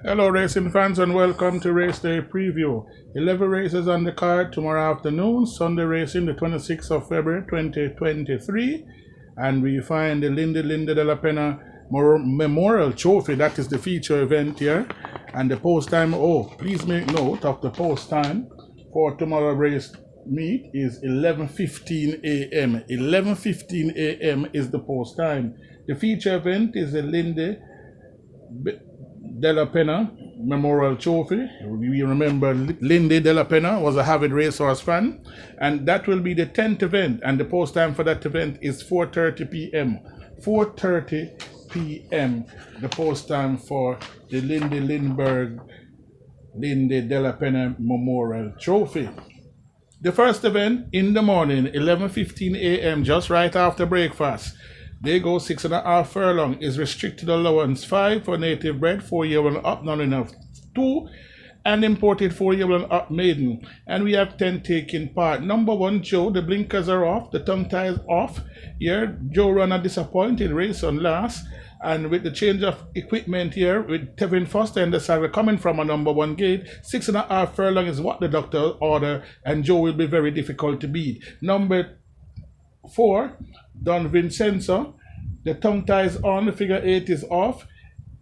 Hello racing fans and welcome to Race Day Preview. 11 races on the card tomorrow afternoon, Sunday racing the 26th of February 2023, and we find the Linde de la Pena Memorial Trophy. That is the feature event here, and the post time, please make note of the post time for tomorrow race meet is 11:15 a.m. 11:15 a.m. is the post time. The feature event is the Linde de la Pena Memorial Trophy. We remember Linde de la Pena was a avid racehorse fan, and that will be the 10th event, and the post time for that event is 4:30 p.m. 4:30 p.m. the post time for the Linde de la Pena Memorial Trophy. The first event in the morning, 11:15 a.m., just right after breakfast. They go 6.5 furlong, is restricted allowance 5 for native bred, 4-year-old and up, not enough 2, and imported 4-year-old and up maiden. And we have 10 taking part. Number 1, Joe, the blinkers are off, the tongue tie is off. Here, Joe ran a disappointing race on last, and with the change of equipment here, with Tevin Foster and the saddle coming from a number 1 gate, 6.5 furlong is what the doctor ordered, and Joe will be very difficult to beat. Number 4, Don Vincenzo, the tongue tie is on, the figure 8 is off.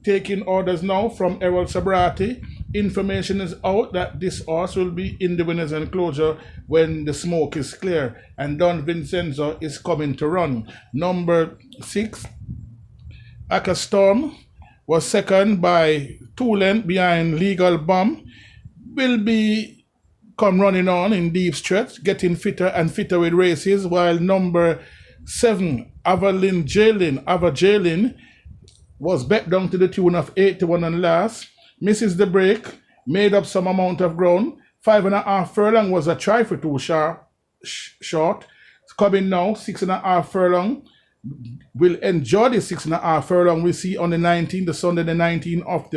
Taking orders now from Errol Sabrati. Information is out that this horse will be in the winner's enclosure when the smoke is clear, and Don Vincenzo is coming to run. Number 6, Aka Storm, was second by 2 lengths behind Legal Bomb, will be come running on in deep stretch, getting fitter and fitter with races, while number 7, Ava Jalin, was bet down to the tune of 8-1 and last, misses the break, made up some amount of ground. 5.5 furlong was a trifle too short. It's coming now, 6.5 furlong. We'll enjoy the 6.5 furlong we see on the 19th, the Sunday the 19th of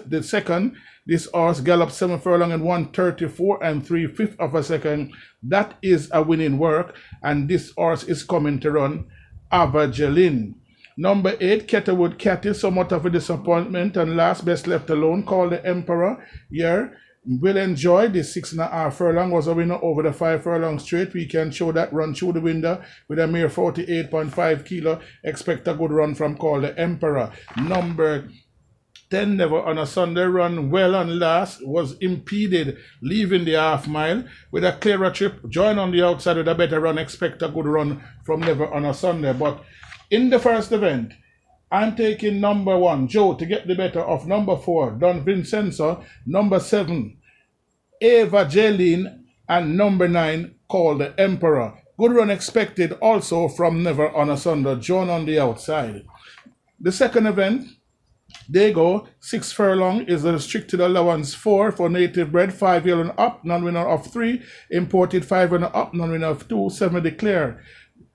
the second. This horse galloped 7 furlong and 1:34 and 3/5 of a second. That is a winning work, and this horse is coming to run Abajalin. Number 8, Ketterwood Catty, somewhat of a disappointment, and last best left alone, called the Emperor. Here, will enjoy this 6.5 furlong, was a winner over the 5 furlong straight. We can show that run through the window with a mere 48.5 kilo. Expect a good run from called the Emperor. Number 10, Never on a Sunday, run well on last, was impeded leaving the half mile with a clearer trip. Join on the outside with a better run. Expect a good run from Never on a Sunday. But in the first event, I'm taking number 1, Joe, to get the better of number 4, Don Vincenzo, number 7, Ava Jalin, and number 9, called the Emperor. Good run expected also from Never on a Sunday, John on the outside. The second event, they go 6 furlong, is a restricted allowance 4 for native bred, 5-year-old and up, non-winner of 3, imported 5 and up, non-winner of 2, 7 declare.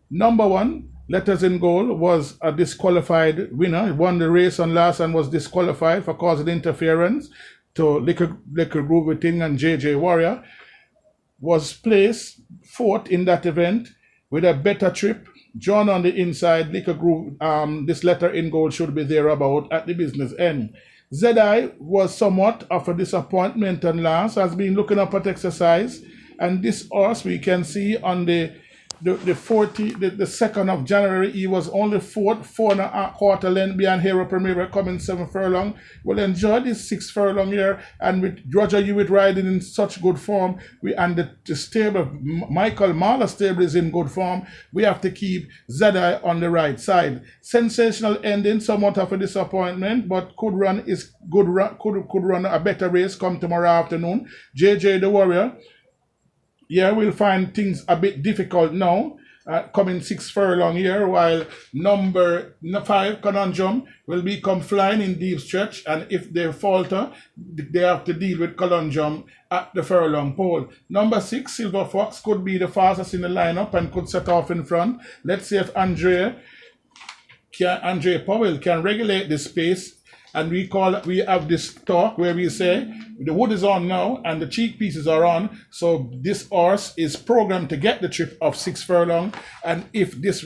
Number 1, Letters in Gold, was a disqualified winner. He won the race on last and was disqualified for causing interference to Liquor Groove Witting and JJ Warrior. Was placed 4th in that event with a better trip. John on the inside, Liquor Groove, this Letter in Gold should be there about at the business end. ZI was somewhat of a disappointment and last, has been looking up at exercise, and this horse we can see on the the 2nd of January, he was only 4.25 length behind Hero Premier coming 7 furlong. Well, enjoy this 6 furlong here, and with Roger Hewitt riding in such good form, and the stable, Michael Marler stable is in good form, we have to keep Zedai on the right side. Sensational ending, somewhat of a disappointment, but could run a better race come tomorrow afternoon. JJ the Warrior. Yeah, we'll find things a bit difficult now, coming 6 furlong here, while number 5, Conundrum, will become flying in deep stretch, and if they falter, they have to deal with Conundrum at the furlong pole. Number 6, Silver Fox, could be the fastest in the lineup and could set off in front. Let's see if Andre Powell can regulate the space. And we have this talk where we say the wood is on now and the cheek pieces are on. So this horse is programmed to get the trip of 6 furlong. And if this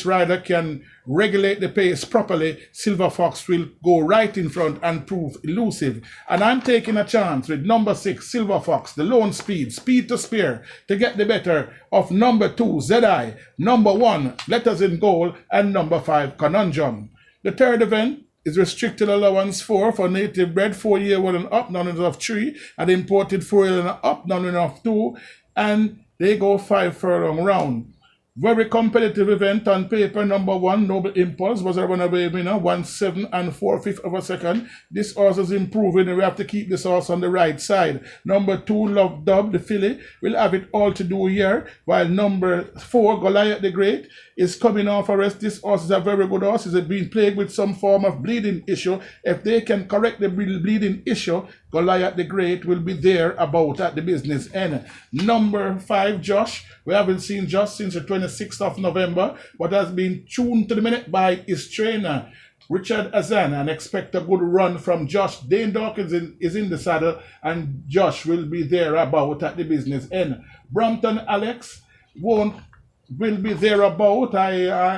rider can regulate the pace properly, Silver Fox will go right in front and prove elusive. And I'm taking a chance with number 6, Silver Fox, the lone speed to spare, to get the better of number 2, Zedai, number 1, Letters in Goal, and number 5, Conundrum. The third event is restricted allowance 4 for native bred 4-year-old and up, none of 3, and imported 4-year and up, none of 2, and they go 5 furlong round. Very competitive event on paper. Number 1, Noble Impulse, was a runaway winner, 1-7 and 4/5 of a second. This horse is improving, and we have to keep this horse on the right side. Number 2, Love Dub, the filly, will have it all to do here, while number 4, Goliath the Great, is coming off arrest. This horse is a very good horse. He's been plagued with some form of bleeding issue. If they can correct the bleeding issue, Goliath the Great will be there about at the business end. Number 5, Josh. We haven't seen Josh since the 26th of November, but has been tuned to the minute by his trainer, Richard Azan, and expect a good run from Josh. Dane Dawkins is in the saddle, and Josh will be there about at the business end. Brompton Alex will be there about.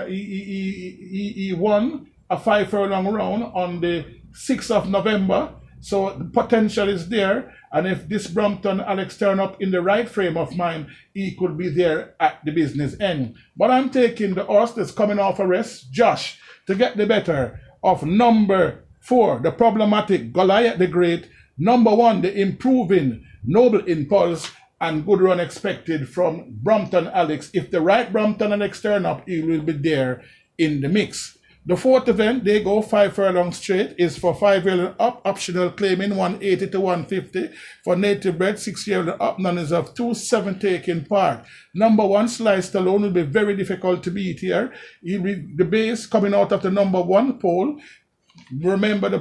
He won a 5 furlong round on the 6th of November. So the potential is there, and if this Brompton Alex turn up in the right frame of mind, he could be there at the business end. But I'm taking the horse that's coming off arrest, Josh, to get the better of number 4, the problematic Goliath the Great, number 1, the improving Noble Impulse, and good run expected from Brompton Alex. If the right Brompton Alex turn up, he will be there in the mix. The 4th event, they go 5 furlong straight, is for 5-year and up, optional claiming 180 to 150. For native bred, 6-year and up, none is of 2-7 taking part. Number 1, Sliced Alone, will be very difficult to beat here. The base coming out of the number 1 pole. Remember, the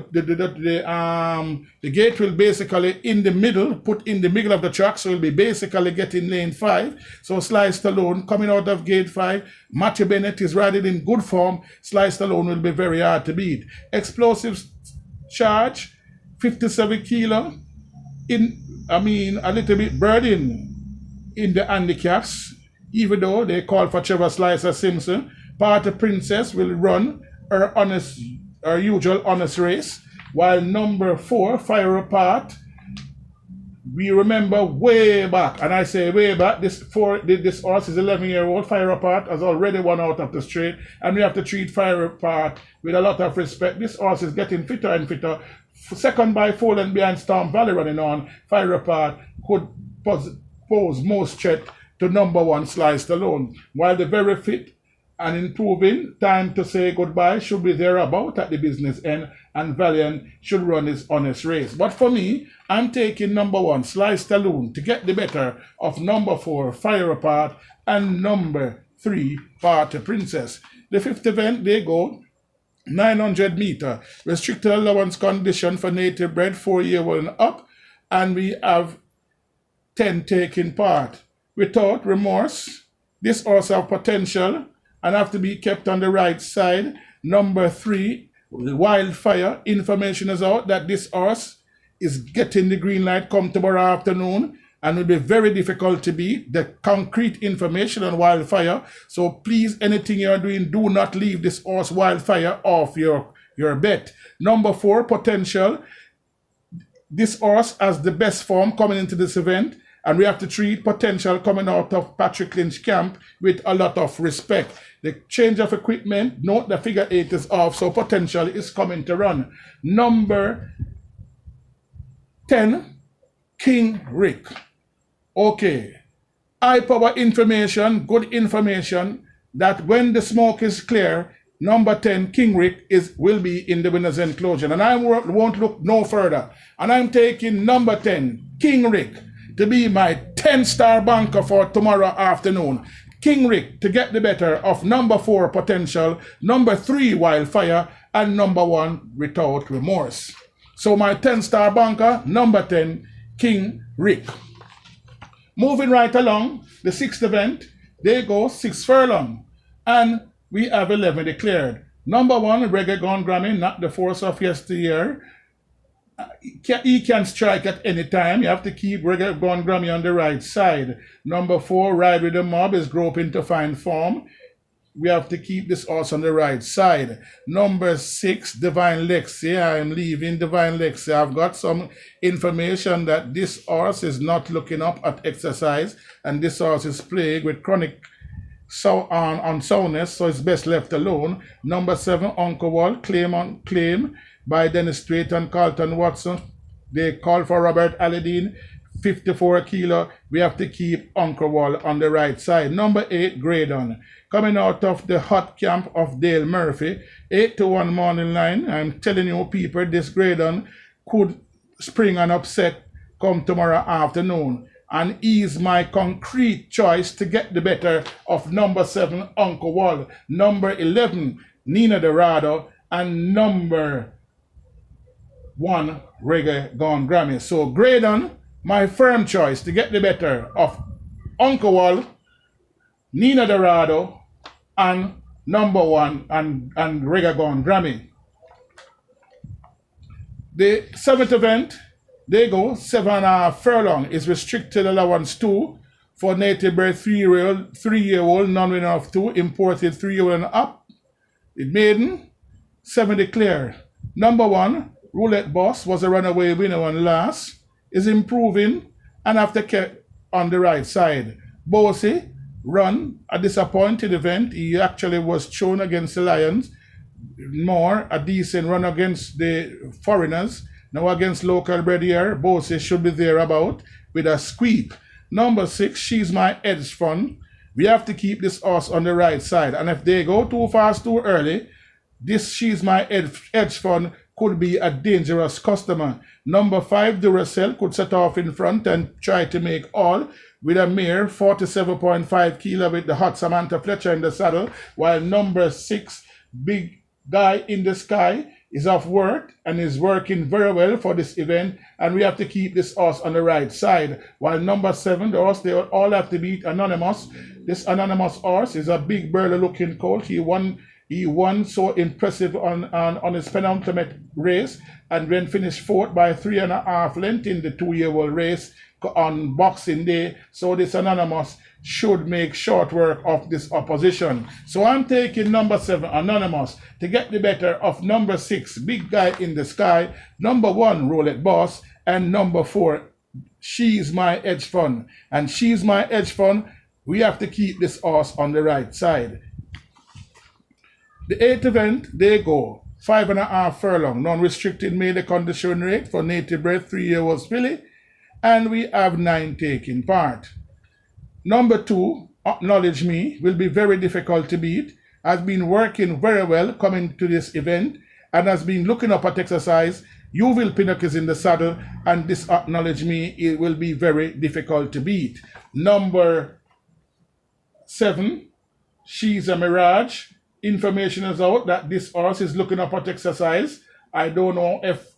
gate will basically put in the middle of the track, so we'll be basically getting lane 5. So Sliced Alone coming out of gate 5. Matthew Bennett is riding in good form. Sliced Alone will be very hard to beat. Explosive Charge, 57 kilo. A little bit burden in the handicaps, even though they call for Trevor Slicer Simpson. Party Princess will run her usual honest race, while number 4, Fire Apart, we remember way back, and I say way back, this horse is 11-year-old. Fire Apart has already won out of the straight, and we have to treat Fire Apart with a lot of respect. This horse is getting fitter and fitter. Second by 4 and behind Storm Valley running on, Fire Apart could pose most threat to number 1, Sliced Alone, while the very fit and improving Time to Say Goodbye should be there about at the business end, and Valiant should run his honest race. But for me, I'm taking number 1, Sliced Alone, to get the better of number 4, Fire Apart, and number 3, Party Princess. The 5th event, they go 900 meter, restricted allowance condition for native bred 4-year-old and up, and we have 10 taking part. Without remorse, this horse have potential and have to be kept on the right side. Number 3, Wildfire. Information is out that this horse is getting the green light come tomorrow afternoon and will be very difficult to beat. The concrete information on Wildfire. So please, anything you're doing, do not leave this horse Wildfire off your bet. Number 4, Potential. This horse has the best form coming into this event, And we have to treat potential coming out of Patrick Lynch camp with a lot of respect. The change of equipment, note the figure 8 is off, so potential is coming to run. Number 10, King Rick. Okay. High power information, good information, that when the smoke is clear, number 10, King Rick will be in the winner's enclosure. And I won't look no further. And I'm taking number 10, King Rick, to be my 10-star banker for tomorrow afternoon. King Rick to get the better of number 4, Potential, number 3, Wildfire, and number 1, Without Remorse. So my 10-star banker, number 10, King Rick. Moving right along, the 6th event, they go 6 furlong. And we have 11 declared. Number 1, Reggae Gone Grammy, not the force of yesteryear. He can strike at any time. You have to keep Reggae Gone Grammy on the right side. Number 4, Ride with the Mob, is groping to find form. We have to keep this horse on the right side. Number 6, Divine Lexi. I am leaving Divine Lexi. I've got some information that this horse is not looking up at exercise, and this horse is plagued with chronic unsoundness, so it's best left alone. Number 7, Uncle Wall, claim by Dennis Strait and Carlton Watson. They call for Robert Alladine, 54 kilo. We have to keep Uncle Wall on the right side. Number 8, Graydon, coming out of the hot camp of Dale Murphy, 8-1 morning line. I'm telling you, people, this Graydon could spring an upset come tomorrow afternoon. And he's my concrete choice to get the better of number 7, Uncle Wall, number 11, Nina Dorado, and number 1, Reggae Gone Grammy. So Graydon, my firm choice to get the better of Uncle Wall, Nina Dorado, and number 1 and Reggae Gone Grammy. The 7th event, they go 7.5 furlong, is restricted allowance 2 for native bred 3-year-old, non-winner of 2, imported 3-year-old and up. It maiden, 7 declare. Number 1, Roulette Boss, was a runaway winner on last, is improving and after kept on the right side. Bossy run a disappointed event. He actually was shown against the Lions. More a decent run against the foreigners. Now against local bred here, Bossy should be there about with a squeak. Number 6, She's My Edge Fund. We have to keep this horse on the right side. And if they go too fast, too early, this She's My Edge Fund could be a dangerous customer. Number 5, Duracell, could set off in front and try to make all with a mare, 47.5 kilo with the hot Samantha Fletcher in the saddle, while number 6, Big Guy in the Sky, is off work and is working very well for this event, and we have to keep this horse on the right side. While number 7, the horse they all have to beat Anonymous. This Anonymous horse is a big burly looking colt. He won so impressive on his penultimate race, and then finished 4th by 3.5 lengths in the 2-year-old race on Boxing Day. So this Anonymous should make short work of this opposition. So I'm taking number 7, Anonymous, to get the better of number 6, Big Guy in the Sky, number 1, Roulette Boss, and number 4, She's My Edge Fund. And She's My Edge Fund, we have to keep this horse on the right side. The 8th event, they go 5.5 furlong, non-restricted maiden condition rate for native bred 3-year-old filly, and we have 9 taking part. Number 2, Acknowledge Me, will be very difficult to beat, has been working very well coming to this event, and has been looking up at exercise. Uville Pinnock is in the saddle, and this Acknowledge Me, it will be very difficult to beat. Number 7, She's a Mirage. Information is out that this horse is looking up at exercise. I don't know if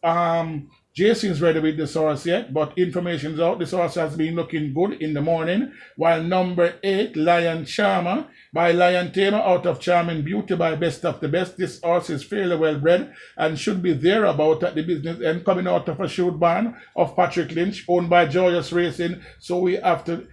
Jason's ready with this horse yet, but information is out. This horse has been looking good in the morning. While number 8, Lion Charmer, by Lion Tamer, out of Charming Beauty by Best of the Best. This horse is fairly well bred and should be thereabout at the business end, coming out of a shoot barn of Patrick Lynch, owned by Joyous Racing. So we have to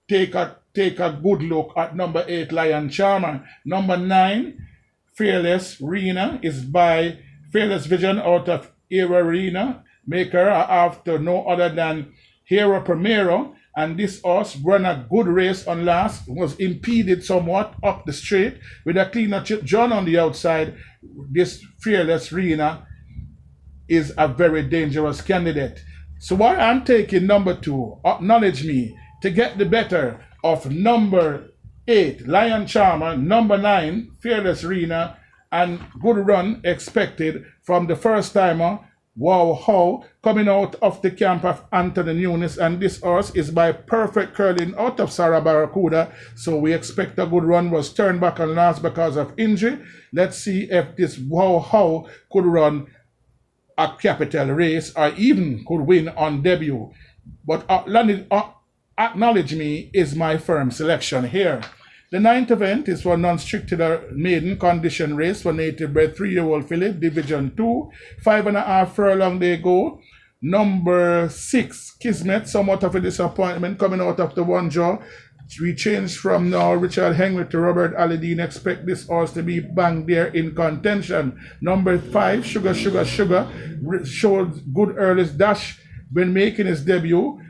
take a good look at number 8, Lion Charmer. Number 9, Fearless Rena, is by Fearless Vision out of Era Rena. Maker after no other than Hero Primero, and this horse ran a good race on last, was impeded somewhat up the straight with a cleaner John on the outside. This Fearless Rena is a very dangerous candidate. So while I'm taking number 2, Acknowledge Me, to get the better of number 8, Lion Charmer, number 9, Fearless Rena, and good run expected from the first timer, Wow How, coming out of the camp of Anthony Nunes, and this horse is by Perfect Curling out of Sarah Barracuda, so we expect a good run. Was turned back on last because of injury. Let's see if this Wow How could run a capital race or even could win on debut. But Acknowledge Me is my firm selection here. The 9th event is for non-stricted maiden condition race for native bred 3-year-old filly, Division 2, 5.5 furlong they go. Number 6, Kismet, somewhat of a disappointment coming out of the one draw. We changed from now Richard Henry to Robert Alidine. Expect this horse to be bang there in contention. Number 5, Sugar showed good early dash when making his debut.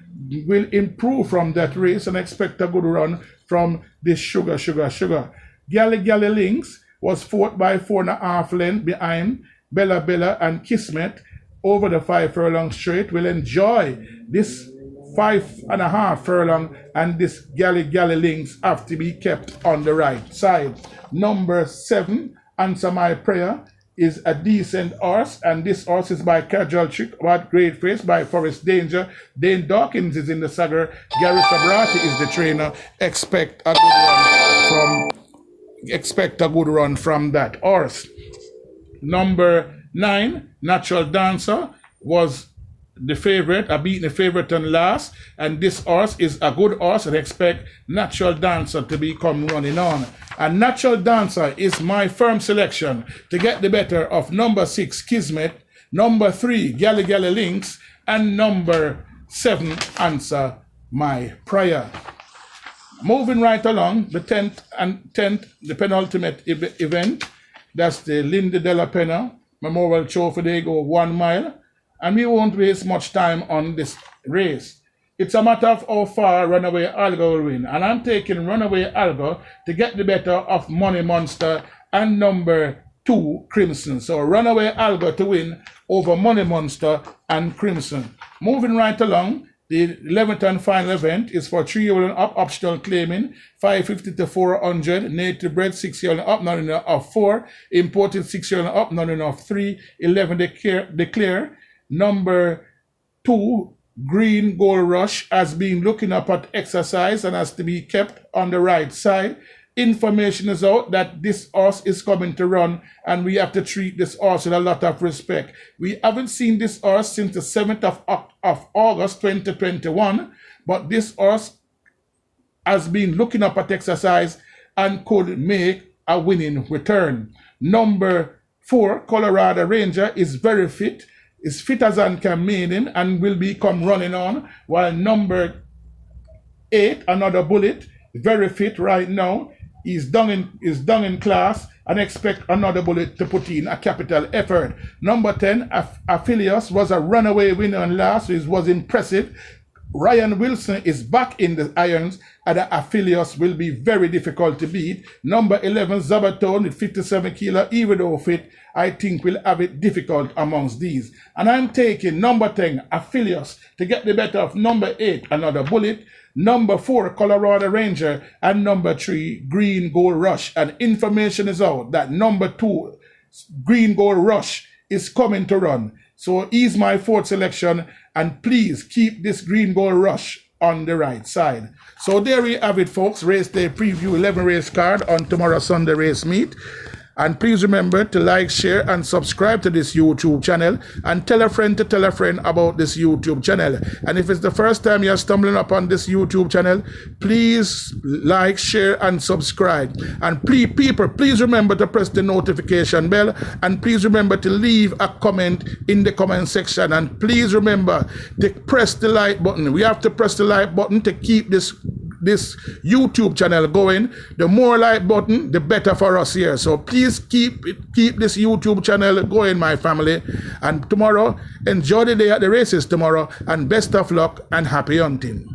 Will improve from that race and expect a good run from this Sugar. Gally Links was 4th by 4.5 length behind Bella and Kismet over the 5 furlong straight. Will enjoy this 5.5 furlong, and this Gally Links have to be kept on the right side. Number 7, Answer My Prayer, is a decent horse, and this horse is by Casual Trick about Great Face by Forest Danger. Dane Dawkins is in the saddle. Gary Sabrati is the trainer. Expect a good run from that horse. Number 9, Natural Dancer, was the favorite, beating the favorite on last, and this horse is a good horse, and expect Natural Dancer to become running on. And Natural Dancer is my firm selection to get the better of number 6, Kismet, number 3, Gally Links, and number 7, Answer My Prayer. Moving right along, the 10th, the penultimate event, that's the Linda Della Penna Memorial Trophy. They go 1 mile. And we won't waste much time on this race. It's a matter of how far Runaway Alga will win. And I'm taking Runaway Alga to get the better of Money Monster and number 2, Crimson. So Runaway Alga to win over Money Monster and Crimson. Moving right along, the 11th and final event is for 3-year-old and up, optional claiming, 550 to 400, native bred 6-year-old and up, not enough of 4, imported 6-year-old and up, not enough 3, 11 declare. Number 2, Green Gold Rush, has been looking up at exercise and has to be kept on the right side. Information is out that this horse is coming to run, and we have to treat this horse with a lot of respect. We haven't seen this horse since the 7th of August 2021, but this horse has been looking up at exercise and could make a winning return. Number 4, Colorado Ranger, is very fit. Is fit as an Caymanas and will become running on, while number 8, Another Bullet, very fit right now, is down in class, and expect Another Bullet to put in a capital effort. Number 10, Aphelios, was a runaway winner on last, which was impressive. Ryan Wilson is back in the irons, and Aphelios will be very difficult to beat. Number 11, Zabatone, with 57 kilo, even though fit, I think will have it difficult amongst these. And I'm taking number 10, Aphelios, to get the better of number 8, Another Bullet, number 4, Colorado Ranger, and number 3, Green Gold Rush. And information is out that number 2, Green Gold Rush, is coming to run. So he's my 4th selection, and please keep this Green Gold Rush on the right side. So there we have it, folks. Race day preview, 11 race card on tomorrow Sunday race meet. And please remember to like, share, and subscribe to this YouTube channel, and tell a friend to tell a friend about this YouTube channel. And if it's the first time you're stumbling upon this YouTube channel, please like, share, and subscribe. And please remember to press the notification bell, and please remember to leave a comment in the comment section. And please remember to press the like button. We have to press the like button to keep this YouTube channel going. The more like button, the better for us here. So please keep this YouTube channel going, my family. And tomorrow, enjoy the day at the races tomorrow, and best of luck and happy hunting.